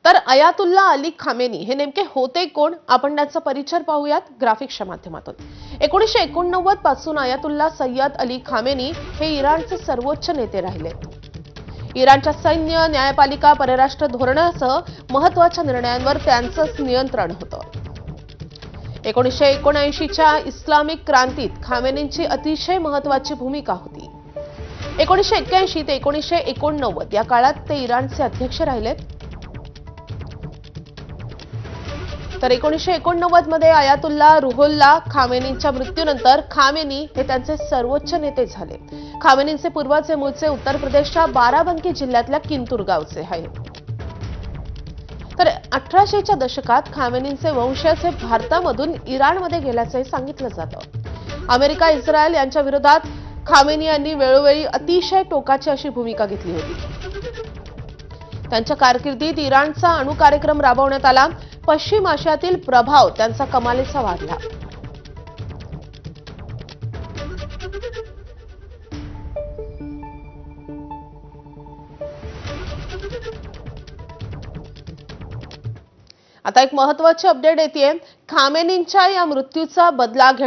तर Ayatollah Ali Khamenei हे नेमके होते कोण? आपण त्यांचा परिचय पाहूयात ग्राफिक्सच्या माध्यमातून। 1989 पासून अयातुल्ला सय्यद अली खामेनी हे इराणचे सर्वोच्च नेते राहिले। इराणच्या सैन्य, न्यायपालिका, परराष्ट्र धोरणासह महत्त्वाच्या निर्णयांवर त्यांचंच नियंत्रण होतं। 1979च्या इस्लामिक क्रांतीत खामेनींची अतिशय महत्त्वाची भूमिका होती। 1981 ते 1989 या काळात ते इराणचे अध्यक्ष राहिलेत। तर 1989 मध्ये अयातुल्ला रुहोल्ला खामेनींच्या मृत्यूनंतर खामेनी हे त्यांचे सर्वोच्च नेते झाले। खामेनींचे पूर्वज हे मूळचे उत्तर प्रदेशच्या बाराबंकी जिल्ह्यातल्या किंतूर गावचे आहेत। तर 1800च्या दशकात खामेनींचे वंशज हे भारतामधून इराणमध्ये गेल्याचे सांगितलं जातं। अमेरिका, इस्रायल यांच्या विरोधात खामेनी यांनी वेळोवेळी अतिशय टोकाची अशी भूमिका घेतली होती। त्यांच्या कारकिर्दीत इराणचा अणु कार्यक्रम राबवण्यात आला। पश्चिम आशियातील प्रभाव त्यांचा कमालीचा वाढला। आता एक महत्त्वाची अपडेट येतेय। खामेनींच्या या मृत्यूचा बदला